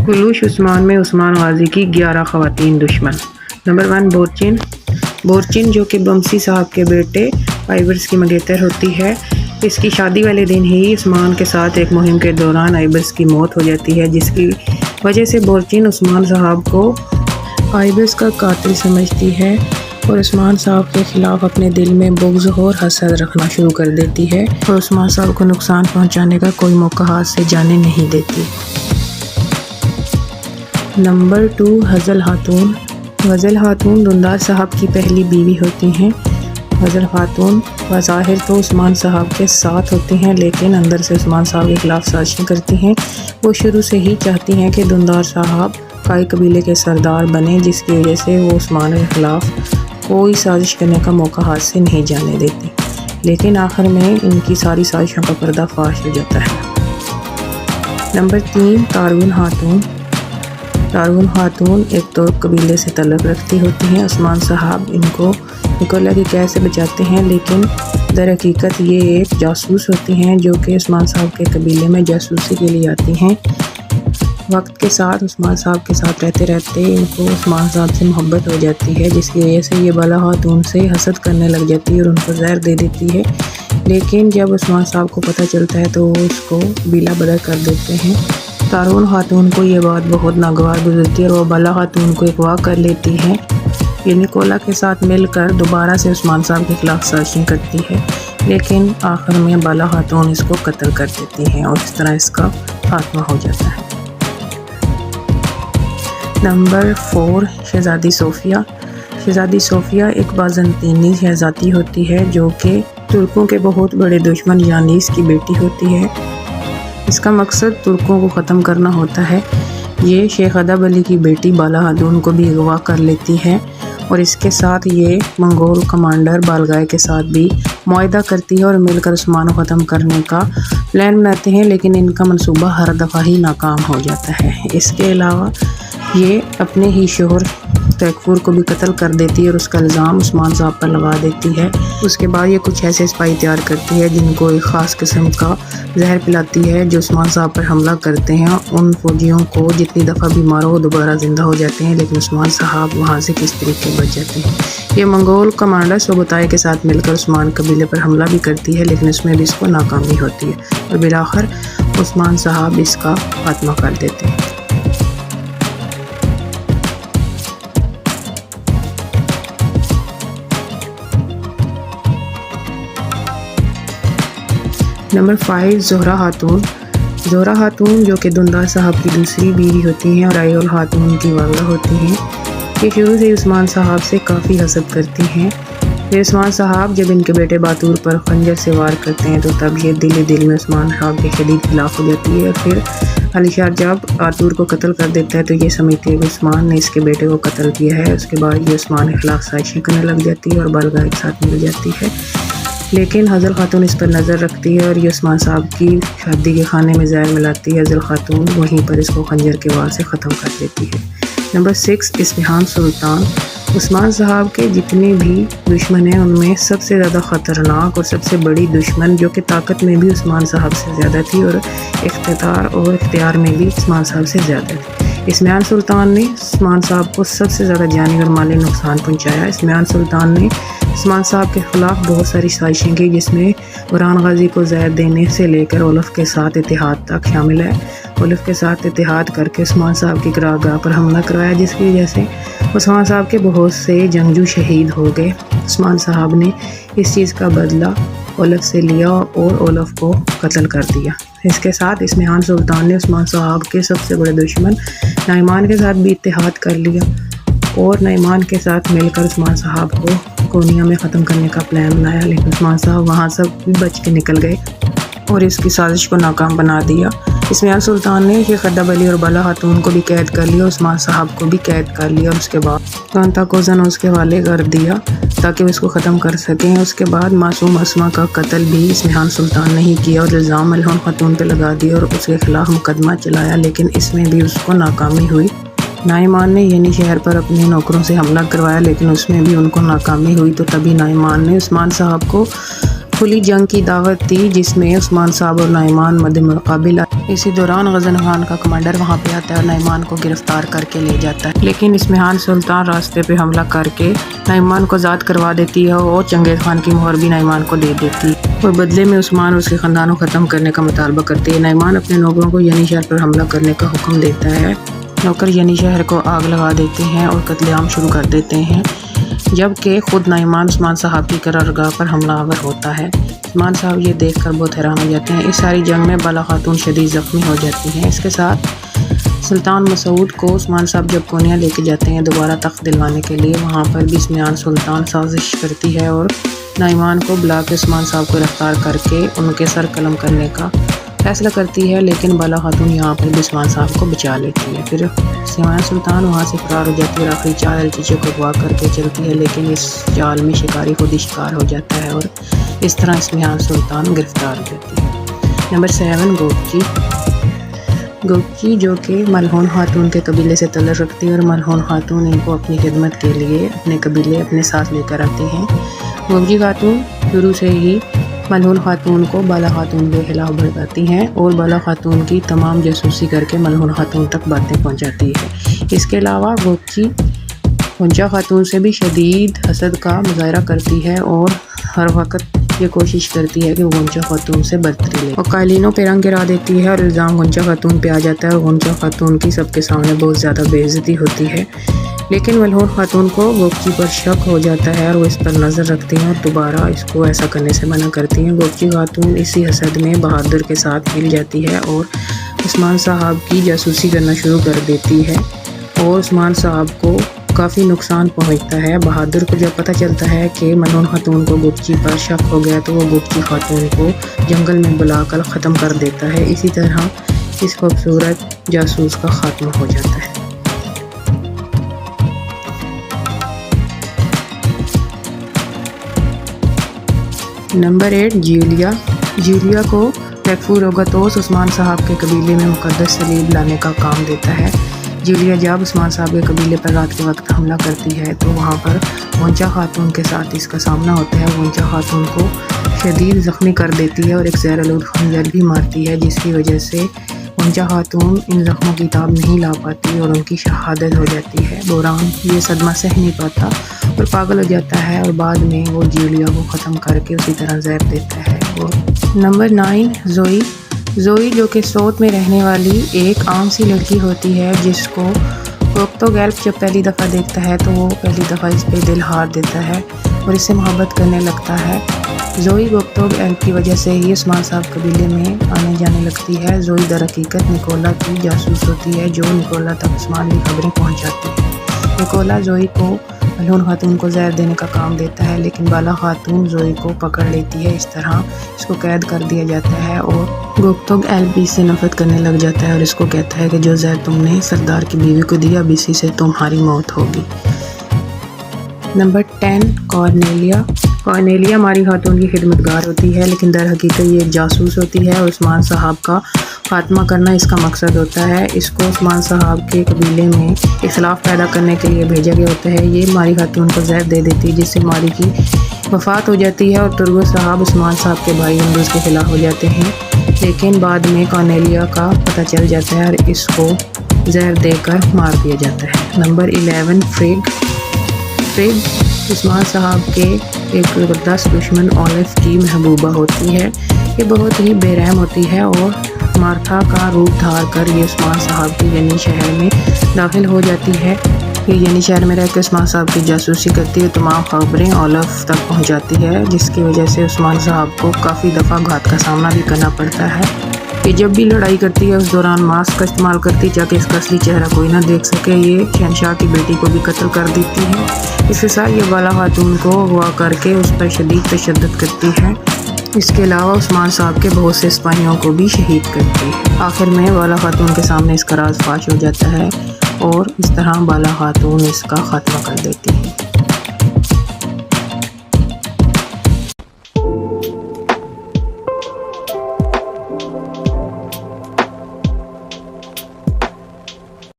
خلوش عثمان میں عثمان غازی کی 11 خواتین دشمن۔ نمبر 1 بورچن۔ بورچن جو کہ بمسی صاحب کے بیٹے آئیبرز کی منگیتر ہوتی ہے، اس کی شادی والے دن ہی عثمان کے ساتھ ایک مہم کے دوران آئیبرز کی موت ہو جاتی ہے، جس کی وجہ سے بورچن عثمان صاحب کو آئیبرز کا قاتل سمجھتی ہے اور عثمان صاحب کے خلاف اپنے دل میں بغض اور حسد رکھنا شروع کر دیتی ہے اور عثمان صاحب کو نقصان پہنچانے کا کوئی موقع ہاتھ سے جانے نہیں دیتی۔ نمبر 2 حضل خاتون۔ غزل خاتون دندار صاحب کی پہلی بیوی ہوتی ہیں۔ غزل خاتون بظاہر تو عثمان صاحب کے ساتھ ہوتی ہیں، لیکن اندر سے عثمان صاحب کے خلاف سازشیں کرتی ہیں۔ وہ شروع سے ہی چاہتی ہیں کہ دندار صاحب کائی قبیلے کے سردار بنیں، جس کی وجہ سے وہ عثمان کے خلاف کوئی سازش کرنے کا موقع ہاتھ سے نہیں جانے دیتی، لیکن آخر میں ان کی ساری سازشوں کا پردہ فاش ہو جاتا ہے۔ نمبر 3 تارون خاتون۔ تارون خاتون ایک ترک قبیلے سے تعلق رکھتی ہوتی ہیں۔ عثمان صاحب ان کو نکولا کی قید سے بچاتے ہیں، لیکن در حقیقت یہ ایک جاسوس ہوتی ہیں جو کہ عثمان صاحب کے قبیلے میں جاسوسی کے لیے آتی ہیں۔ وقت کے ساتھ عثمان صاحب کے ساتھ رہتے رہتے ان کو عثمان صاحب سے محبت ہو جاتی ہے، جس کی وجہ سے یہ بالا خاتون سے حسد کرنے لگ جاتی ہے اور ان کو زہر دے دیتی ہے، لیکن جب عثمان صاحب کو پتہ چلتا ہے تو وہ اس کو بیلا بدر کر دیتے ہیں۔ تارون خاتون کو یہ بات بہت ناگوار گزرتی ہے اور وہ بالا خاتون کو اغوا کر لیتی ہے۔ یہ نکولا کے ساتھ مل کر دوبارہ سے عثمان صاحب کے خلاف سازشیں کرتی ہے، لیکن آخر میں بالا خاتون اس کو قتل کر دیتی ہیں اور اس طرح اس کا خاتمہ ہو جاتا ہے۔ نمبر 4 شہزادی صوفیہ۔ شہزادی صوفیہ ایک بازنطینی شہزادی ہوتی ہے جو کہ ترکوں کے بہت بڑے دشمن یانیس کی بیٹی ہوتی ہے۔ اس کا مقصد ترکوں کو ختم کرنا ہوتا ہے۔ یہ شیخ ادب علی کی بیٹی بالا خاتون کو بھی اغوا کر لیتی ہے اور اس کے ساتھ یہ منگول کمانڈر بالگائے کے ساتھ بھی معاہدہ کرتی ہے اور مل کر عثمان کو ختم کرنے کا پلان بناتے ہیں، لیکن ان کا منصوبہ ہر دفعہ ہی ناکام ہو جاتا ہے۔ اس کے علاوہ یہ اپنے ہی شوہر تیکفور کو بھی قتل کر دیتی ہے اور اس کا الزام عثمان صاحب پر لگا دیتی ہے۔ اس کے بعد یہ کچھ ایسے سپاہی تیار کرتی ہے جن کو ایک خاص قسم کا زہر پلاتی ہے جو عثمان صاحب پر حملہ کرتے ہیں۔ ان فوجیوں کو جتنی دفعہ بھی مارو وہ دوبارہ زندہ ہو جاتے ہیں، لیکن عثمان صاحب وہاں سے کس طریقے بچ جاتے ہیں۔ یہ منگول کمانڈر سوبوتائے کے ساتھ مل کر عثمان قبیلے پر حملہ بھی کرتی ہے، لیکن اس میں بھی اس کو ناکامی ہوتی ہے اور بالآخر عثمان صاحب اس کا خاتمہ کر دیتے ہیں۔ نمبر 5 زہرہ خاتون۔ زہرہ خاتون جو کہ دندار صاحب کی دوسری بیوی ہوتی ہیں اور ایول خاتون کی والدہ ہوتی ہیں، یہ شروع سے عثمان صاحب سے کافی حسد کرتی ہیں۔ پھر عثمان صاحب جب ان کے بیٹے باتور پر خنجر سے وار کرتے ہیں تو تب یہ دل میں عثمان صاحب کے شدید خلاف ہو جاتی ہے۔ پھر علی شاہ جب باتور کو قتل کر دیتا ہے تو یہ سمجھتی ہے کہ عثمان نے اس کے بیٹے کو قتل کیا ہے۔ اس کے بعد یہ عثمان کے خلاف سازشیں کرنے لگ جاتی ہے اور بالگائے کے ساتھ مل جاتی ہے، لیکن حضل خاتون اس پر نظر رکھتی ہے اور یہ عثمان صاحب کی شادی کے کھانے میں زہر ملاتی ہے۔ حضل خاتون وہیں پر اس کو خنجر کے وار سے ختم کر دیتی ہے۔ نمبر 6 اصفہان سلطان۔ عثمان صاحب کے جتنے بھی دشمن ہیں ان میں سب سے زیادہ خطرناک اور سب سے بڑی دشمن جو کہ طاقت میں بھی عثمان صاحب سے زیادہ تھی اور اقتدار اور اختیار میں بھی عثمان صاحب سے زیادہ تھی، اصفہان سلطان نے عثمان صاحب کو سب سے زیادہ جانی اور مالی نقصان پہنچایا۔ اصفہان سلطان نے عثمان صاحب کے خلاف بہت ساری سازشیں کی، جس میں برہان غازی کو زہر دینے سے لے کر اولف کے ساتھ اتحاد تک شامل ہے۔ اولف کے ساتھ اتحاد کر کے عثمان صاحب کی قرارگاہ پر حملہ کروایا، جس کی وجہ سے عثمان صاحب کے بہت سے جنگجو شہید ہو گئے۔ عثمان صاحب نے اس چیز کا بدلہ اولف سے لیا اور اولف کو قتل کر دیا۔ اس کے ساتھ اصفہان سلطان نے عثمان صاحب کے سب سے بڑے دشمن نعمان کے ساتھ بھی اتحاد کر لیا اور نعمان کے ساتھ مل کر عثمان صاحب کو کونیا میں ختم کرنے کا پلان بنایا، لیکن عثمان صاحب وہاں سے بچ کے نکل گئے اور اس کی سازش کو ناکام بنا دیا۔ اصفہان سلطان نے شیخ ادب علی اور بالا خاتون کو بھی قید کر لیا، عثمان صاحب کو بھی قید کر لیا اور اس کے بعد کانتا کو زن اس کے حوالے کر دیا تاکہ وہ اس کو ختم کر سکیں۔ اس کے بعد معصوم اسما کا قتل بھی اصفہان سلطان نے ہی کیا اور الزام ملہون خاتون پہ لگا دیا اور اس کے خلاف مقدمہ چلایا، لیکن اس میں بھی اس کو ناکامی ہوئی۔ نعمان نے یعنی شہر پر اپنے نوکروں سے حملہ کروایا، لیکن اس میں بھی ان کو ناکامی ہوئی، تو تبھی نعمان نے عثمان صاحب کو کھلی جنگ کی دعوت دی جس میں عثمان صاحب اور نعمان مد مقابل آئے۔ اسی دوران غزن خان کا کمانڈر وہاں پہ آتا ہے اور نعمان کو گرفتار کر کے لے جاتا ہے، لیکن اسمہان سلطان راستے پہ حملہ کر کے نعمان کو آزاد کروا دیتی ہے اور چنگیز خان کی مہر بھی نعمان کو دے دیتی ہے اور بدلے میں عثمان اس کے خاندان کو ختم کرنے کا مطالبہ کرتی ہے۔ نعمان اپنے نوکروں کو ینی شہر پر حملہ کرنے کا حکم دیتا ہے۔ نوکر ینی شہر کو آگ لگا دیتے ہیں اور قتل عام شروع کر دیتے ہیں، جبکہ خود نعمان عثمان صاحب کی قرارگاہ پر حملہ آور ہوتا ہے۔ عثمان صاحب یہ دیکھ کر بہت حیران ہو جاتے ہیں۔ اس ساری جنگ میں بالا خاتون شدید زخمی ہو جاتی ہیں۔ اس کے ساتھ سلطان مسعود کو عثمان صاحب جب کونیا لے کے جاتے ہیں دوبارہ تخت دلوانے کے لیے، وہاں پر بھی اسمہان سلطان سازش کرتی ہے اور نعمان کو بلا کے عثمان صاحب کو گرفتار کر کے ان کے سر قلم کرنے کا فیصلہ کرتی ہے، لیکن بالا خاتون یہاں پر بھی عثمان صاحب کو بچا لیتی ہے۔ پھر اسمہان سلطان وہاں سے فرار ہو جاتی ہے اور آخری 4 الچیچوں کو اغوا کر کے چلتی ہے، لیکن اس جال میں شکاری خود ہی شکار ہو جاتا ہے اور اس طرح اسمہان سلطان گرفتار ہو جاتی ہے۔ نمبر 7 گوگچی۔ گوگچی جو کہ ملہون خاتون کے قبیلے سے تعلق رکھتی ہے اور ملہون خاتون ان کو اپنی خدمت کے لیے اپنے قبیلے اپنے ساتھ لے کر آتے ہیں۔ گوگچی خاتون شروع سے ہی ملہون خاتون کو بالا خاتون کے خلاف بھڑکاتی ہیں اور بالا خاتون کی تمام جاسوسی کر کے ملہون خاتون تک باتیں پہنچاتی ہے۔ اس کے علاوہ گوگچی غنچہ خاتون سے بھی شدید حسد کا مظاہرہ کرتی ہے اور ہر وقت یہ کوشش کرتی ہے کہ وہ غنچہ خاتون سے برتری لے اور قائلینوں پہ رنگ گرا دیتی ہے اور الزام غنچہ خاتون پہ آ جاتا ہے اور غنچہ خاتون کی سب کے سامنے بہت زیادہ بے عزتی ہوتی ہے، لیکن ملہون خاتون کو گوگچی پر شک ہو جاتا ہے اور وہ اس پر نظر رکھتی ہیں اور دوبارہ اس کو ایسا کرنے سے منع کرتی ہیں۔ گوگچی خاتون اسی حسد میں بہادر کے ساتھ مل جاتی ہے اور عثمان صاحب کی جاسوسی کرنا شروع کر دیتی ہے اور عثمان صاحب کو کافی نقصان پہنچتا ہے۔ بہادر کو جب پتہ چلتا ہے کہ ملہون خاتون کو گوگچی پر شک ہو گیا تو وہ گوگچی خاتون کو جنگل میں بلا کر ختم کر دیتا ہے۔ اسی طرح اس خوبصورت جاسوس کا خاتمہ ہو جاتا ہے۔ نمبر 8 جیولیا۔ جیولیا کو ٹیکفوروگتوس عثمان صاحب کے قبیلے میں مقدس صلیب لانے کا کام دیتا ہے۔ جیولیا جب عثمان صاحب کے قبیلے پر رات کے وقت حملہ کرتی ہے تو وہاں پر غنچہ خاتون کے ساتھ اس کا سامنا ہوتا ہے۔ غنچہ خاتون کو شدید زخمی کر دیتی ہے اور ایک زہر آلود خنجر بھی مارتی ہے، جس کی وجہ سے غنچہ خاتون ان زخموں کی تاب نہیں لا پاتی اور ان کی شہادت ہو جاتی ہے۔ بوران یہ صدمہ سہ نہیں پاتا اور پاگل ہو جاتا ہے اور بعد میں وہ جیولیا کو ختم کر کے اسی طرح زہر دیتا ہے۔ اور نمبر 9 زوئی۔ زوئی جو کہ سوت میں رہنے والی ایک عام سی لڑکی ہوتی ہے، جس کو گوگتوگیلف جب پہلی دفعہ دیکھتا ہے تو وہ پہلی دفعہ اس پہ دل ہار دیتا ہے اور اس سے محبت کرنے لگتا ہے۔ زوئی گوگتوگیلف کی وجہ سے ہی عثمان صاحب قبیلے میں آنے جانے لگتی ہے۔ زوئی در حقیقت نکولا کی جاسوس ہوتی ہے جو نکولا تک عثمان کی خبریں پہنچاتی ہے۔ نکولا زوئی کو ملہون خاتون کو زہر دینے کا کام دیتا ہے، لیکن بالا خاتون زوئی کو پکڑ لیتی ہے۔ اس طرح اس کو قید کر دیا جاتا ہے اور گوگتوگیلف بھی اس سے نفرت کرنے لگ جاتا ہے اور اس کو کہتا ہے کہ جو زہر تم نے سردار کی بیوی کو دیا اب اسی سے تمہاری موت ہوگی۔ Number 10 Cornelia. کارنیلیا ماری خاتون کی خدمت گار ہوتی ہے، لیکن در حقیقت یہ ایک جاسوس ہوتی ہے اور عثمان صاحب کا خاتمہ کرنا اس کا مقصد ہوتا ہے۔ اس کو عثمان صاحب کے قبیلے میں اختلاف پیدا کرنے کے لیے بھیجا گیا ہوتا ہے۔ یہ ماری خاتون کو زہر دے دیتی ہے جس سے ماری کی وفات ہو جاتی ہے اور ترگو صاحب عثمان صاحب کے بھائی ہندوز کے خلاف ہو جاتے ہیں، لیکن بعد میں کارنیلیا کا پتہ چل جاتا ہے اور اس کو زہر دے کر مار دیا جاتا ہے۔ نمبر 11 فریگ۔ فریگ عثمان صاحب کے ایک زبردست دشمن اولف کی محبوبہ ہوتی ہے۔ یہ بہت ہی بے رحم ہوتی ہے اور مارتھا کا روپ دھار کر یہ عثمان صاحب کے ینی شہر میں داخل ہو جاتی ہے۔ یہ ینی شہر میں رہ کے عثمان صاحب کی جاسوسی کرتی ہے، تمام خبریں اولف تک پہنچاتی ہے، جس کی وجہ سے عثمان صاحب کو کافی دفعہ گھات کا سامنا بھی کرنا پڑتا ہے۔ یہ جب بھی لڑائی کرتی ہے اس دوران ماسک کا استعمال کرتی ہے تاکہ اس کا اصلی چہرہ کوئی نہ دیکھ سکے۔ یہ شہنشاہ کی بیٹی کو بھی قتل کر دیتی ہے۔ اس کے ساتھ یہ بالا خاتون کو اغوا کر کے اس پر شدید تشدد کرتی ہے۔ اس کے علاوہ عثمان صاحب کے بہت سے سپاہیوں کو بھی شہید کرتی ہے۔ آخر میں بالا خاتون کے سامنے اس کا راز فاش ہو جاتا ہے اور اس طرح بالا خاتون اس کا خاتمہ کر دیتی ہے۔